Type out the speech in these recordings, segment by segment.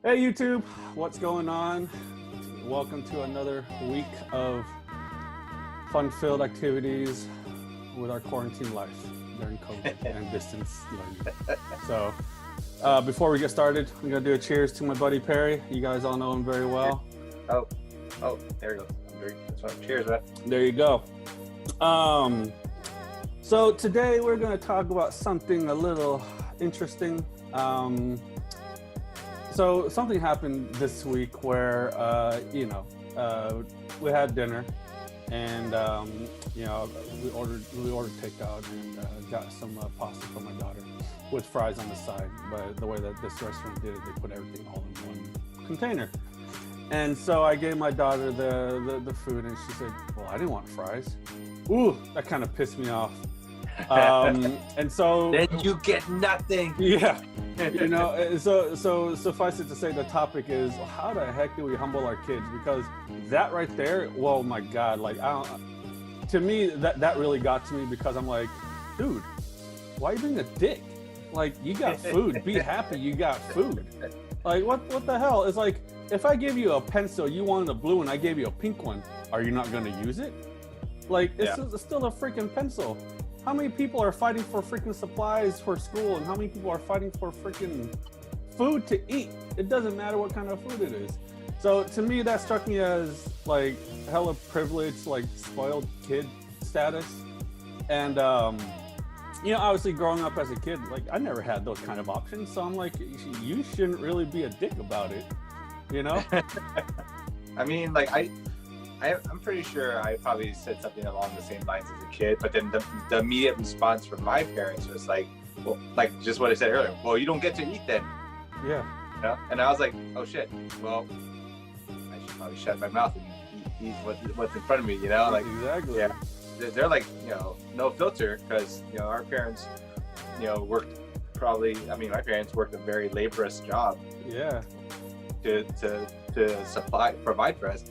Hey YouTube, what's going on? Welcome to another week of fun-filled activities with our quarantine life during COVID and distance learning. So before we get started, I'm gonna do a cheers to my buddy Perry. You guys all know him very well. Oh, there we go. I'm drinking. That's right. Cheers, man. There you go. So today we're gonna talk about something a little interesting. So something happened this week where, we had dinner and, we ordered takeout and got some pasta for my daughter with fries on the side. But the way that this restaurant did it, they put everything all in one container. And so I gave my daughter the food and she said, well, I didn't want fries. Ooh, that kind of pissed me off. And so then you get nothing. Yeah. So suffice it to say, the topic is how the heck do we humble our kids? Because that right there, well, my God, like to me that really got to me because I'm like, dude, why are you being a dick? Like, you got food, be happy you got food. Like, what the hell? It's like, if I give you a pencil, you wanted a blue and I gave you a pink one, are you not gonna use it? Like, it's still a freaking pencil. How many people are fighting for freaking supplies for school, and how many people are fighting for freaking food to eat? It doesn't matter what kind of food it is. So to me, that struck me as like hella privileged, like spoiled kid status. And obviously growing up as a kid, like I never had those kind of options. So I'm like, you shouldn't really be a dick about it, you know? I mean, like I'm pretty sure I probably said something along the same lines as a kid, but then the immediate response from my parents was like, well, like just what I said earlier. Well, you don't get to eat then. Yeah. You know? And I was like, oh shit. Well, I should probably shut my mouth and eat what's in front of me. You know, like exactly. Yeah. They're like, no filter, because our parents, worked probably. I mean, my parents worked a very laborious job. Yeah. To provide for us.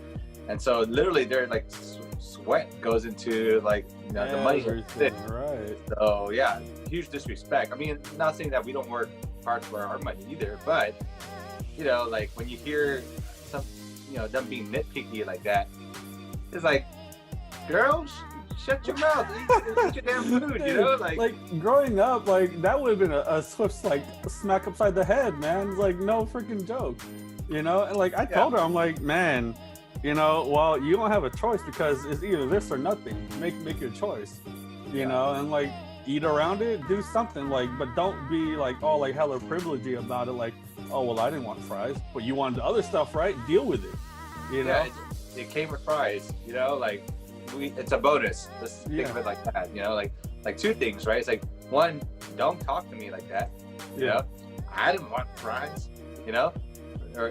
And so literally their like sweat goes into like the money. Right. So yeah, huge disrespect. I mean, not saying that we don't work hard for our money either, but like when you hear some them being nitpicky like that, it's like, girls, shut your mouth, eat your damn food, like growing up, like that would have been a swift like smack upside the head, man. Like, no freaking joke, and like I told her, I'm like, man, well, you don't have a choice because it's either this or nothing. Make your choice, and like eat around it, do something, like, but don't be like all like hella privilegey about it. Like, oh, well, I didn't want fries, but you wanted the other stuff, right? Deal with it, Yeah, it came with fries, like it's a bonus. Let's think of it like that, like two things, right? It's like, one, don't talk to me like that. I didn't want fries,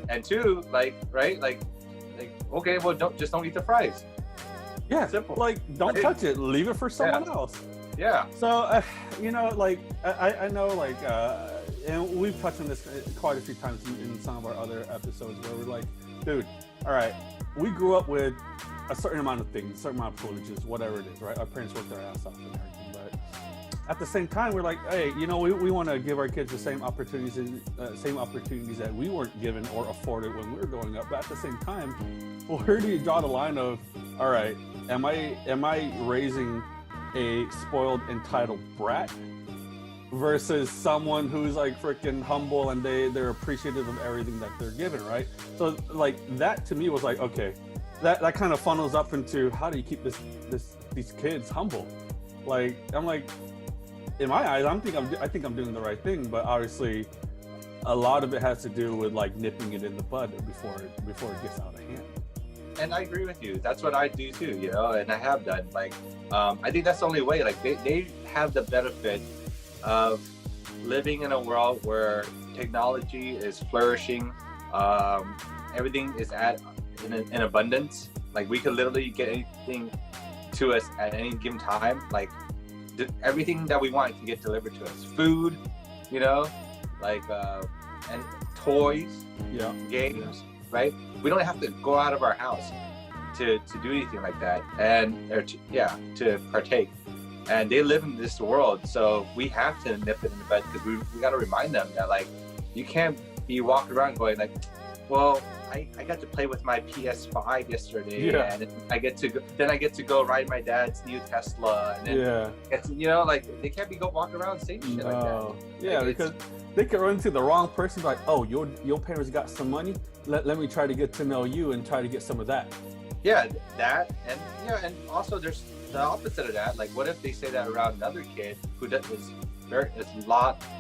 and two, like, right, like okay, well, don't eat the fries. Yeah, simple. Like, don't touch it. Leave it for someone else. Yeah. So, like I know, like, and we've touched on this quite a few times in some of our other episodes where we're like, dude, all right, we grew up with a certain amount of things, a certain amount of privileges, whatever it is, right? Our parents worked their ass off and everything, but at the same time, we're like, hey, we want to give our kids the same opportunities that we weren't given or afforded when we were growing up. But at the same time, where do you draw the line of, all right, am I raising a spoiled, entitled brat versus someone who's like freaking humble and they're appreciative of everything that they're given, right? So like that to me was like, okay, that kind of funnels up into how do you keep these kids humble? Like, I'm like, in my eyes, I think I'm doing the right thing, but obviously a lot of it has to do with like nipping it in the bud before it gets out of hand. And I agree with you. That's what I do too, and I have done. Like, I think that's the only way. Like, they have the benefit of living in a world where technology is flourishing. Everything is in abundance. Like, we could literally get anything to us at any given time. Like, everything that we want can get delivered to us. Food, like, and toys, games, right? We don't have to go out of our house to do anything like that, to partake. And they live in this world, so we have to nip it in the bud, because we got to remind them that, like, you can't be walking around going like, well, I got to play with my PS5 yesterday, Yeah. and I get to go ride my dad's new Tesla, and then Yeah. get to, you know, like they can't be go walk around saying shit like that. No. Yeah, Like, because they could run into the wrong person. Like, oh, your parents got some money. Let me try to get to know you and try to get some of that. Yeah, that, and yeah, and also there's the opposite of that. Like, what if they say that around another kid who is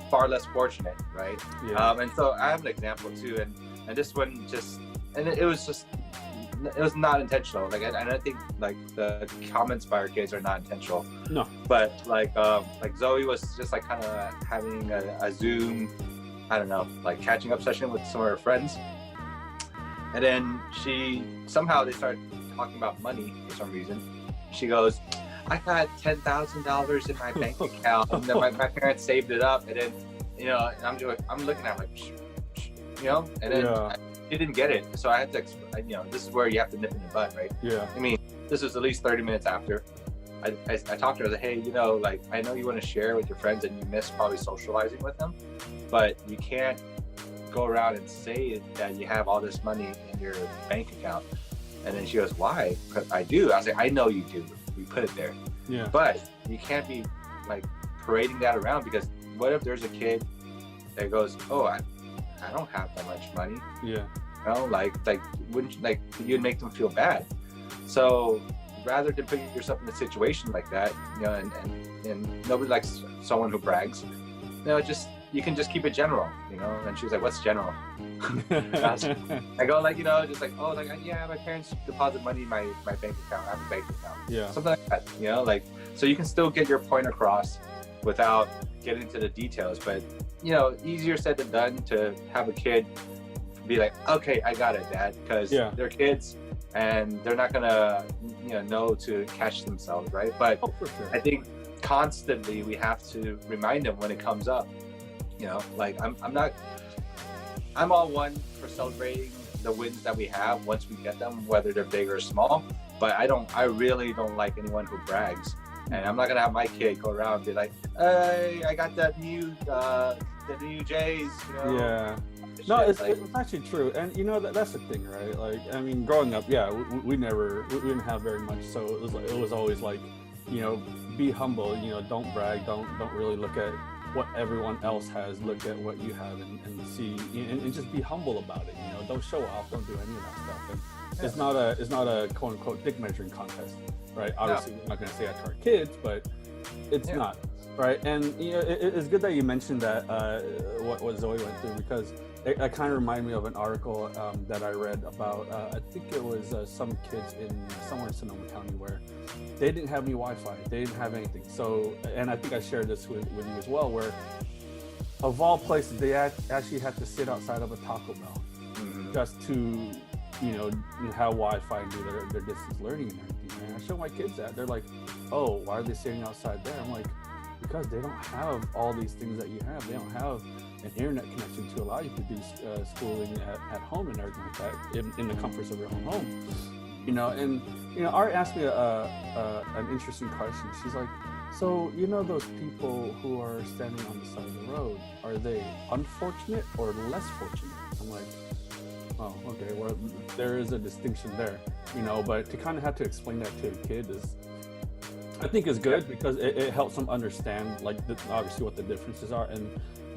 far less fortunate, right? Yeah. And so I have an example too, and this one it was not intentional. Like, and I think like the comments by our kids are not intentional. No. But like Zoe was just like kind of having a Zoom, I don't know, like catching up session with some of her friends. And then they started talking about money for some reason. She goes, I got $10,000 in my bank account, and then my parents saved it up. And then, you know, and I'm looking at her like, you know, and then she didn't get it. So I had to, you know, this is where you have to nip in the bud, right? Yeah. I mean, this was at least 30 minutes after. I talked to her, I was like, hey, you know, like, I know you want to share with your friends and you miss probably socializing with them, but you can't go around and say that you have all this money in your bank account. And then she goes, why? Because I do. I was like, I know you do. We put it there. Yeah. But you can't be like parading that around, because what if there's a kid that goes, oh, I don't have that much money. Yeah. You know, like wouldn't you, like, you'd make them feel bad. So rather than put yourself in a situation like that, you know, and nobody likes someone who brags. You know, you can just keep it general, you know. And she was like, what's general? I go like, you know, just like, oh, like, yeah, my parents deposit money in my bank account. I have a bank account. Yeah. Something like that, you know, like, so you can still get your point across without getting into the details. But, you know, easier said than done to have a kid be like, okay, I got it, Dad, because they're kids and they're not gonna, you know to catch themselves, right? But Oh, for sure. I think constantly we have to remind them when it comes up. You know, like I'm all one for celebrating the wins that we have once we get them, whether they're big or small. But I really don't like anyone who brags. And I'm not gonna have my kid go around and be like, hey, I got the new J's, you know. Yeah. No, it's actually true. And you know, that's the thing, right? Like, I mean, growing up, yeah, we didn't have very much. So it was always like, you know, be humble, you know, don't brag, don't really look at what everyone else has, look at what you have and see, and just be humble about it. You know, don't show off, don't do any of that stuff. And it's not a quote unquote dick measuring contest, right? Obviously, we're not going to say that to our kids, but it's not, right? And you know, it's good that you mentioned that what Zoe went through, because it kind of reminded me of an article that I read about. I think it was some kids somewhere in Sonoma County where they didn't have any Wi-Fi, they didn't have anything. So, and I think I shared this with you as well, where of all places, they actually had to sit outside of a Taco Bell just to, you know, have Wi-Fi and do their distance learning and everything. And I show my kids that. They're like, oh, why are they sitting outside there? I'm like, because they don't have all these things that you have. They don't have an internet connection to allow you to do schooling at home and everything like that in the comforts of your own home. You know, and you know, Art asked me an interesting question. She's like, so you know, those people who are standing on the side of the road, are they unfortunate or less fortunate? I'm like, oh, okay, well, there is a distinction there, you know, but to kind of have to explain that to a kid I think is good, because it helps them understand, like, obviously what the differences are, and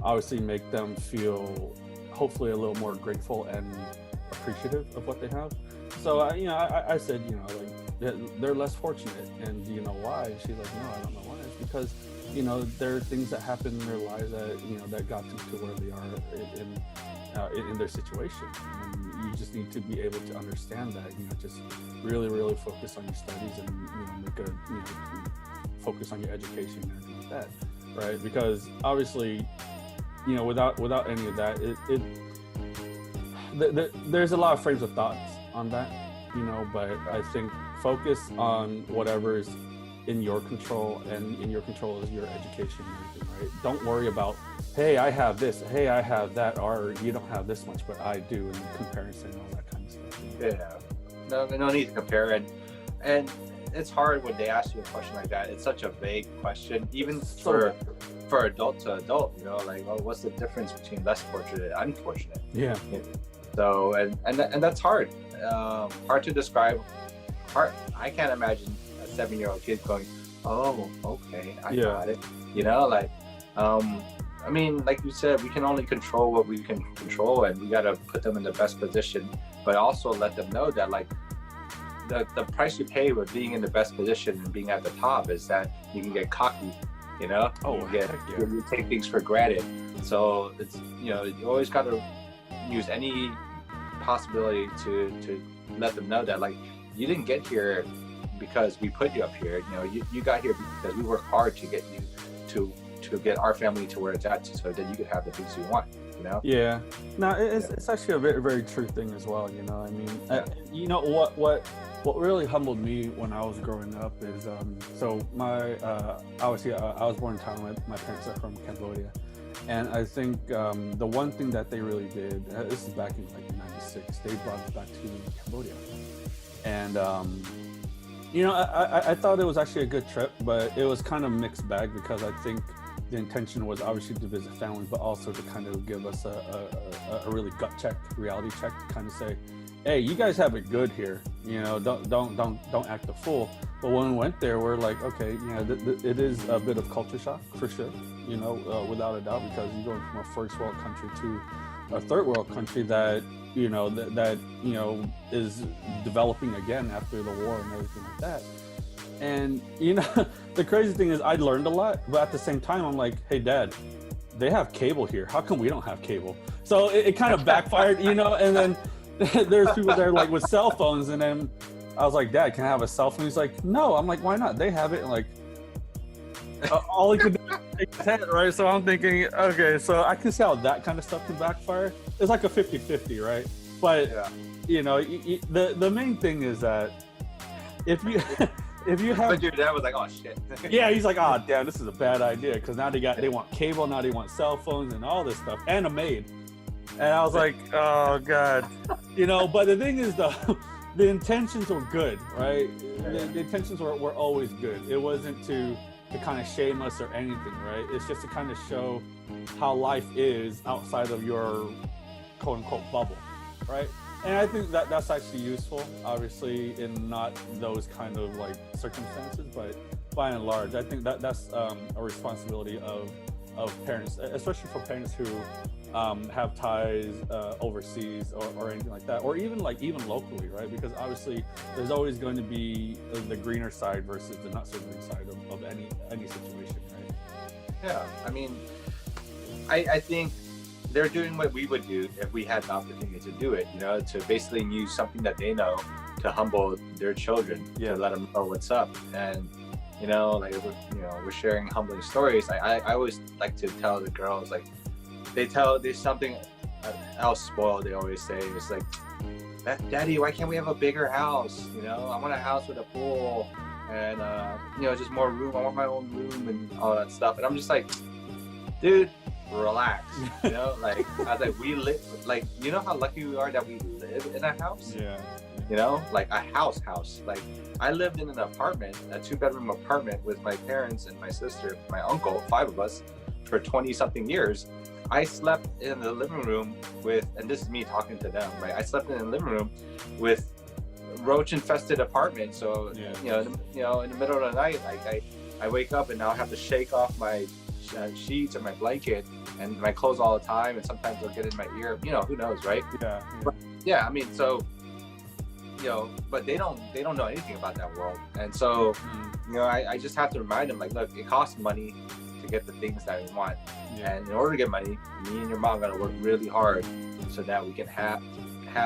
obviously make them feel hopefully a little more grateful and appreciative of what they have. So you know, I said, you know, like, they're less fortunate, and do you know why? She's like, no, I don't know why. It's because, you know, there are things that happen in their lives that, you know, that got them to where they are in their situation, and you just need to be able to understand that. You know, just really focus on your studies, and you know, make a, you know, focus on your education and everything like that, right? Because obviously, you know, without any of that, there's a lot of frames of thoughts on that, you know, but I think focus on whatever is in your control, and in your control is your education and everything, right? Don't worry about, hey, I have this, hey, I have that, or you don't have this much, but I do, and comparison and all that kind of stuff. Yeah, no need to compare. And it's hard when they ask you a question like that. It's such a vague question, even for adult to adult, you know, like, oh, what's the difference between less fortunate and unfortunate? Yeah. So, and that's hard. Hard to describe. Hard. I can't imagine a 7-year-old kid going, oh, okay, I got it. You know, like, I mean, like you said, we can only control what we can control, and we got to put them in the best position, but also let them know that, like, the price you pay with being in the best position and being at the top is that you can get cocky, you know? You take things for granted. So it's, you know, you always got to use any possibility to let them know that, like, you didn't get here because we put you up here. You know, you got here because we worked hard to get you to get our family to where it's at, so that you could have the things you want, you know? Yeah. No, it's actually a very, very true thing as well, you know? I mean, you know, what really humbled me when I was growing up is, so obviously I was born in Thailand. My parents are from Cambodia. And I think the one thing that they really did, this is back in like 96, they brought us back to Cambodia. And, you know, I thought it was actually a good trip, but it was kind of mixed bag, because I think the intention was obviously to visit family, but also to kind of give us a really gut check, reality check, to kind of say, hey, you guys have it good here. You know, don't act a fool. But when we went there, we're like, okay, you know, it is a bit of culture shock for sure. You know, without a doubt, because you're going from a first world country to a third world country that, you know, that you know, is developing again after the war and everything like that. And, you know, the crazy thing is I learned a lot, but at the same time, I'm like, hey, Dad, they have cable here. How come we don't have cable? So it kind of backfired, you know, and then there's people there like with cell phones, and then I was like, Dad, can I have a cell phone? He's like, no. I'm like, why not? They have it. And like, all he could do is take his head, right? So I'm thinking, okay, so I can see how that kind of stuff can backfire. It's like a 50-50, right? But, you know, the main thing is that if you have, but your dad was like, oh shit. Yeah, he's like, oh damn, this is a bad idea, because now they want cable, now they want cell phones and all this stuff, and a maid. And I was like, oh god, you know. But the thing is, though, the intentions were good, right? The intentions were always good. It wasn't to kind of shame us or anything, right? It's just to kind of show how life is outside of your quote unquote bubble, right? And I think that that's actually useful, obviously, in not those kind of like circumstances, but by and large, I think that's a responsibility of parents, especially for parents who have ties overseas or anything like that, or even locally, right? Because obviously there's always going to be the greener side versus the not so green side of any situation, right? Yeah, I mean, I think they're doing what we would do if we had the opportunity to do it, you know, to basically use something that they know to humble their children, to let them know what's up. And, you know, like, we're sharing humbling stories. I always like to tell the girls, like, there's something else spoiled, they always say. It's like, Daddy, why can't we have a bigger house? You know, I want a house with a pool and, you know, just more room. I want my own room and all that stuff. And I'm just like, dude, relax, you know? Like, I was like, we live, like, you know how lucky we are that we live in a house? Yeah. You know, like a house. Like, I lived in an apartment, a 2-bedroom apartment with my parents and my sister, my uncle, 5 of us, for 20-something years. I slept in the living room with, and this is me talking to them, right? I slept in the living room with roach-infested apartment. So, you know, in the middle of the night, like I wake up and now I have to shake off my sheets or my blanket and my clothes all the time, and sometimes they'll get in my ear. You know, who knows, right? Yeah. But, I mean, so, you know, but they don't know anything about that world, and so, you know, I just have to remind them, like, look, it costs money to get the things that we want, and in order to get money, me and your mom gotta work really hard so that we can have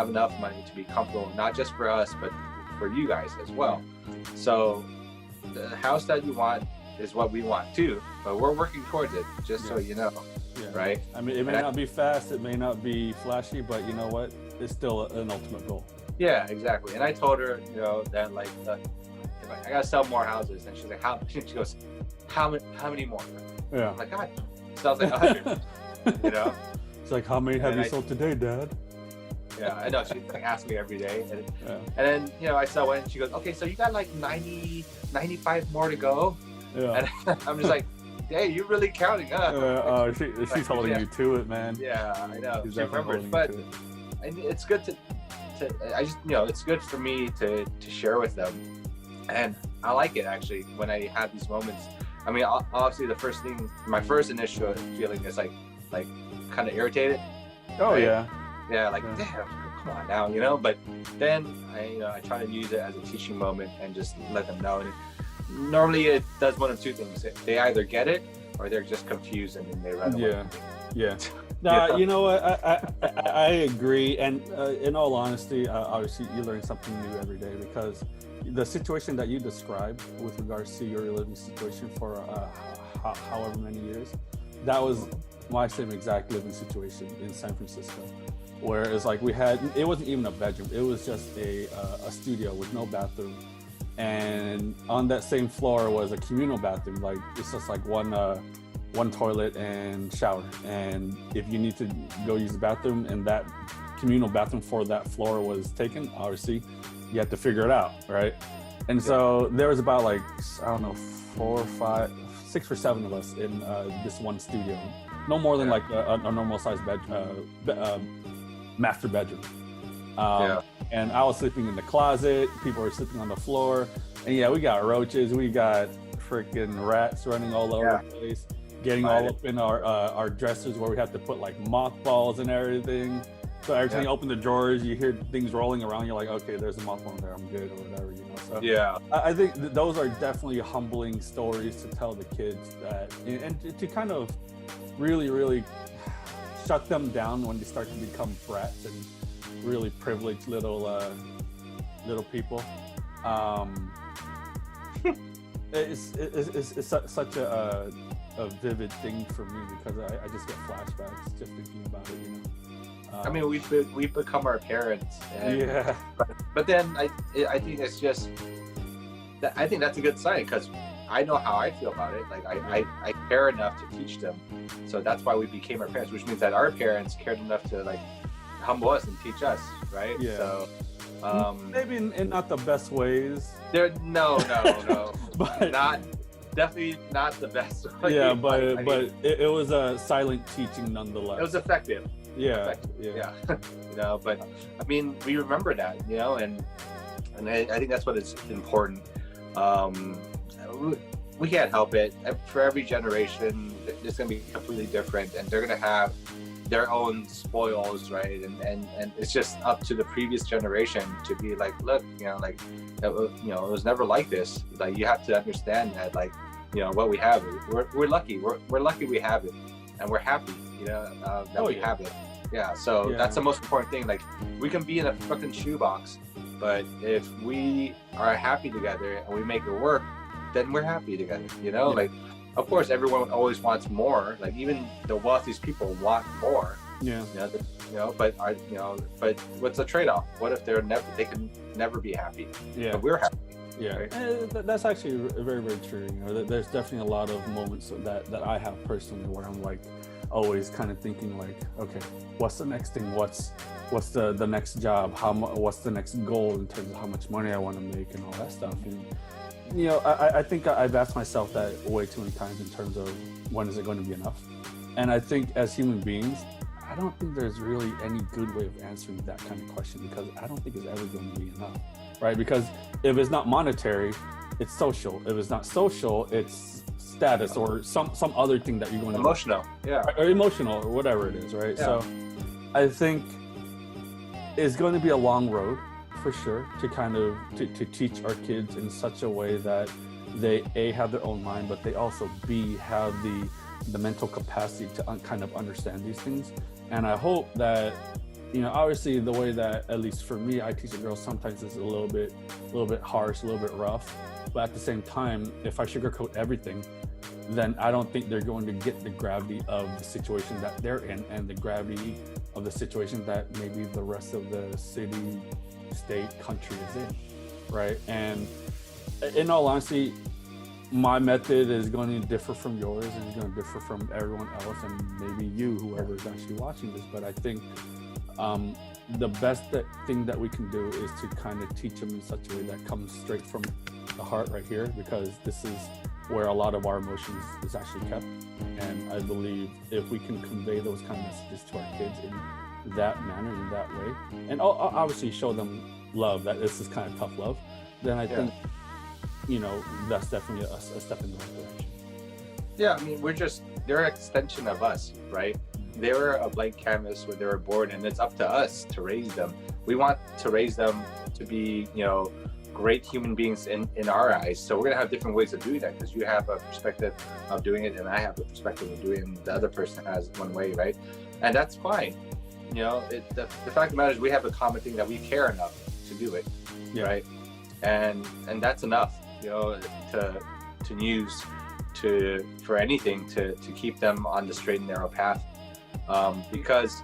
enough money to be comfortable, not just for us, but for you guys as well. So the house that you want is what we want too, but we're working towards it, just so you know. Right? I mean, it may not be fast, it may not be flashy, but you know what? It's still an ultimate goal. Yeah, exactly. And I told her, you know, that like, I gotta sell more houses, and she's like, how? She goes, how many more? Yeah. I'm like, God. So I was like, 100. You know? It's like, how many have you sold today, Dad? Yeah, I know. She like asks me every day, and then, you know, I sell one, and she goes, okay, so you got like 95 more to go. Yeah. And I'm just like, hey, you're really counting, huh? She's holding you to it, man. Yeah, I know. She's She remembers, definitely but holding you to it. and it's good to I just, it's good for me to share with them, and I like it actually when I have these moments. I mean, obviously my first initial feeling is like kind of irritated. Oh right? yeah. Like damn, come on now, but then I try to use it as a teaching moment and just let them know. And normally it does one of two things: they either get it or they're just confused and then they run away. Yeah. No, you know what? I agree, and in all honesty, obviously you learn something new every day, because the situation that you described with regards to your living situation for however many years, that was my same exact living situation in San Francisco, where it's like it wasn't even a bedroom, it was just a studio with no bathroom, and on that same floor was a communal bathroom. Like it's just like one toilet and shower, and if you need to go use the bathroom and that communal bathroom for that floor was taken, obviously you have to figure it out, right? And so there was about like, I don't know, 4 or 5, 6 or 7 of us in this one studio, no more than like a normal sized master bedroom. And I was sleeping in the closet, people were sleeping on the floor, and we got roaches, we got freaking rats running all over the place, getting all up in our dressers, where we had to put like mothballs and everything. So every time you open the drawers, you hear things rolling around. You're like, okay, there's a mothball in there, I'm good, or whatever, So I think those are definitely humbling stories to tell the kids, and to kind of really, really shut them down when they start to become brats and really privileged little people. It's such a vivid thing for me, because I just get flashbacks just thinking about it. I mean, we've become our parents. And, but then I think it's just I think that's a good sign, because I know how I feel about it. Like I care enough to teach them, so that's why we became our parents, which means that our parents cared enough to like humble us and teach us, right? So maybe in not the best ways. No, but definitely not the best way. But it was a silent teaching nonetheless. It was effective. But I mean, we remember that, and I think that's what is important. We can't help it. For every generation, it's going to be completely different, and they're going to have their own spoils, right? And it's just up to the previous generation to be like, look, it was never like this. Like, you have to understand that, like, what we have, we're lucky. We're lucky we have it, and we're happy, that we have it. So that's the most important thing. Like, we can be in a fucking shoebox, but if we are happy together and we make it work, then we're happy together. Like, of course, everyone always wants more. Like, even the wealthiest people want more. But but what's the trade-off? What if they can never be happy? But we're happy. Right? That's actually very, very true. There's definitely a lot of moments that I have personally where I'm like always kind of thinking like, okay, what's the next thing? What's the next job? What's the next goal in terms of how much money I want to make and all that stuff? And I think I've asked myself that way too many times in terms of when is it going to be enough? And I think as human beings, I don't think there's really any good way of answering that kind of question, because I don't think it's ever going to be enough, right? Because if it's not monetary, it's social. If it's not social, it's status or some other thing that you're going to emotional, or emotional or whatever it is, right? So I think it's going to be a long road for sure to kind of to teach our kids in such a way that they have their own mind, but they also have the mental capacity to kind of understand these things. And I hope that obviously the way that, at least for me, I teach the girls sometimes is a little bit harsh, a little bit rough, but at the same time, if I sugarcoat everything, then I don't think they're going to get the gravity of the situation that they're in and the gravity of the situation that maybe the rest of the city, state, country is in, right? And in all honesty, my method is going to differ from yours, and it's going to differ from everyone else, and maybe you, whoever is actually watching this. But I think the best thing that we can do is to kind of teach them in such a way that comes straight from the heart right here, because this is where a lot of our emotions is actually kept. And I believe if we can convey those kind of messages to our kids in that manner, in that way, and obviously show them love, that this is kind of tough love, then I think, you know, that's definitely a step in the right direction. Yeah, I mean, they're an extension of us, right? They were a blank canvas when they were born, and it's up to us to raise them. We want to raise them to be, you know, great human beings in our eyes. So we're gonna have different ways of doing that, because you have a perspective of doing it, and I have a perspective of doing it, and the other person has one way, right? And that's fine. You know, the fact of the matter is we have a common thing that we care enough to do it, right? And that's enough, you know, to use for anything to keep them on the straight and narrow path, because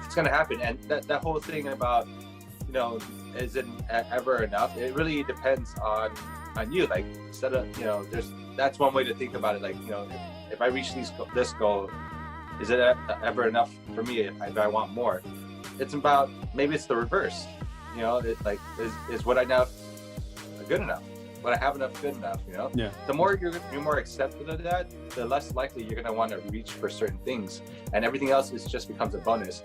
it's going to happen. And that whole thing about, you know, is it ever enough? It really depends on you. Like, instead of, you know, that's one way to think about it. Like, you know, if I reach this goal, is it ever enough for me if I want more? It's about, maybe it's the reverse. You know, it's like, is what I know good enough? What I have enough good enough? You know, the more you're more accepted of that, the less likely you're going to want to reach for certain things, and everything else just becomes a bonus.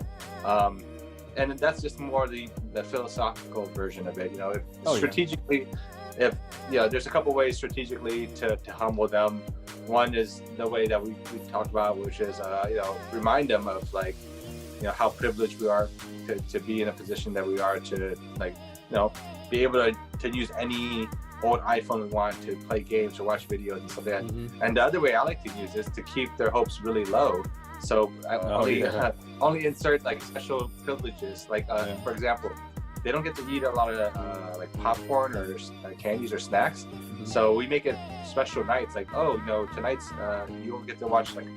And that's just more the philosophical version of it. You know, if strategically, if you know, there's a couple ways strategically to humble them. One is the way that we talked about, which is you know, remind them of, like, you know, how privileged we are to be in a position that we are, to, like, you know, be able to use any old iPhone we want to play games or watch videos and stuff like that. And the other way I like to use is to keep their hopes really low. So I only insert, like, special privileges. Like, for example, they don't get to eat a lot of like popcorn or candies or snacks. So we make it special nights. Like, oh, you know, tonight's you don't get to watch, like,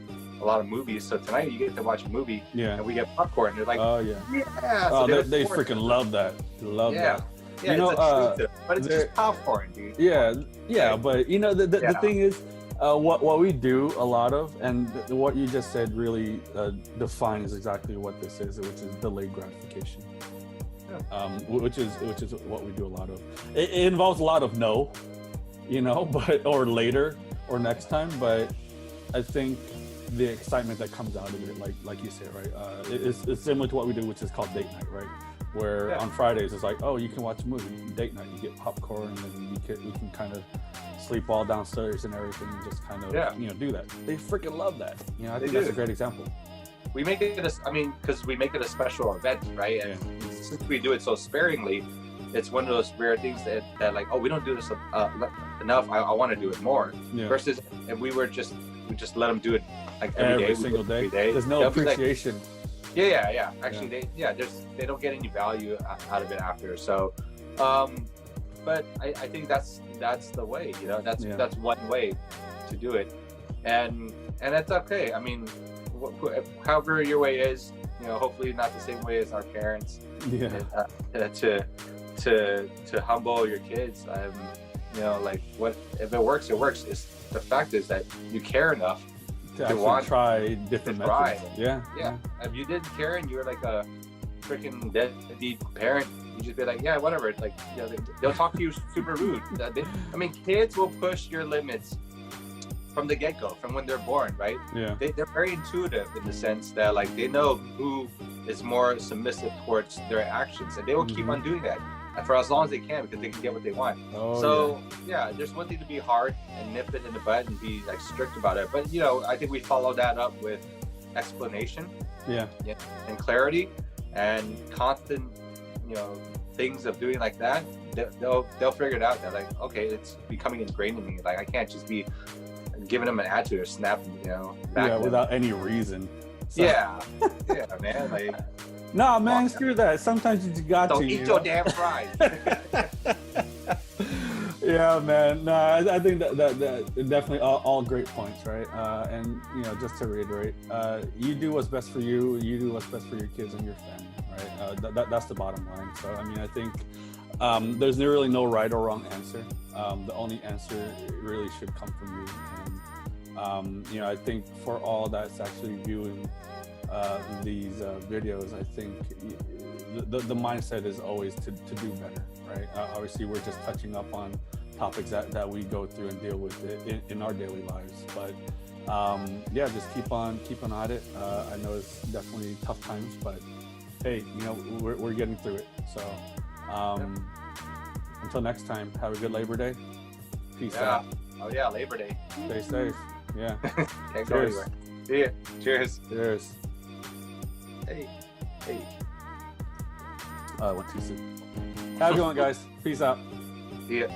a lot of movies, so tonight you get to watch a movie, and we get popcorn. They're like, so they freaking love that. Love that. Yeah, you know, but it's just popcorn, dude. Yeah, but you know, the thing is, what we do a lot of, and what you just said really defines exactly what this is, which is delayed gratification. Which is what we do a lot of. It involves a lot of no, you know, but or later or next time. But I think the excitement that comes out of it, like you said, right? It's similar to what we do, which is called date night, right? Where on Fridays it's like, oh, you can watch a movie. Date night, you get popcorn, and then we can kind of sleep all downstairs and everything, and just kind of you know, do that. They freaking love that. You know, I think that's a great example. We make it because we make it a special event, right? And since we do it so sparingly, it's one of those rare things that like, oh, we don't do this enough. I want to do it more. Versus if we just let them do it like every single day. There's no appreciation. Like, Actually, they don't get any value out of it after. So, but I think that's the way. You know, that's one way to do it, and that's okay. I mean, however your way is, you know, hopefully not the same way as our parents. To humble your kids. You know, like, what if it works? It works. The fact is that you care enough to want to try different methods. Yeah. If you didn't care and you were like a freaking deadbeat parent, you just be like, yeah, whatever. Like, you know, they'll talk to you super rude. I mean, kids will push your limits from the get-go, from when they're born, right? They're very intuitive in the sense that, like, they know who is more submissive towards their actions, and they will keep on doing that for as long as they can, because they can get what they want. There's one thing to be hard and nip it in the bud and be, like, strict about it, but, you know, I think we follow that up with explanation, and clarity, and constant, you know, things of doing like that. They'll figure it out. They're like, okay, it's becoming ingrained in me. Like, I can't just be giving them an attitude or snapping, you know, back without any reason. So. Man. Like, nah, man, screw that. Sometimes you just got don't to. Don't eat your damn fries. Yeah, man. No, I think that definitely all great points, right? And, you know, just to reiterate, you do what's best for you. You do what's best for your kids and your family, right? That's the bottom line. So, I mean, I think there's really no right or wrong answer. The only answer really should come from you. And, you know, I think for all that's actually viewing these videos, I think the mindset is always to do better, right? Obviously, we're just touching up on topics that we go through and deal with in our daily lives. But yeah, just keep on at it. I know it's definitely tough times, but hey, you know, we're getting through it. So until next time, have a good Labor Day. Peace out. Oh yeah, Labor Day. Stay safe. Yeah. Can't go anywhere. See ya. Cheers. Cheers. Hey. Went too soon. Have a good one, guys. Peace out. See ya.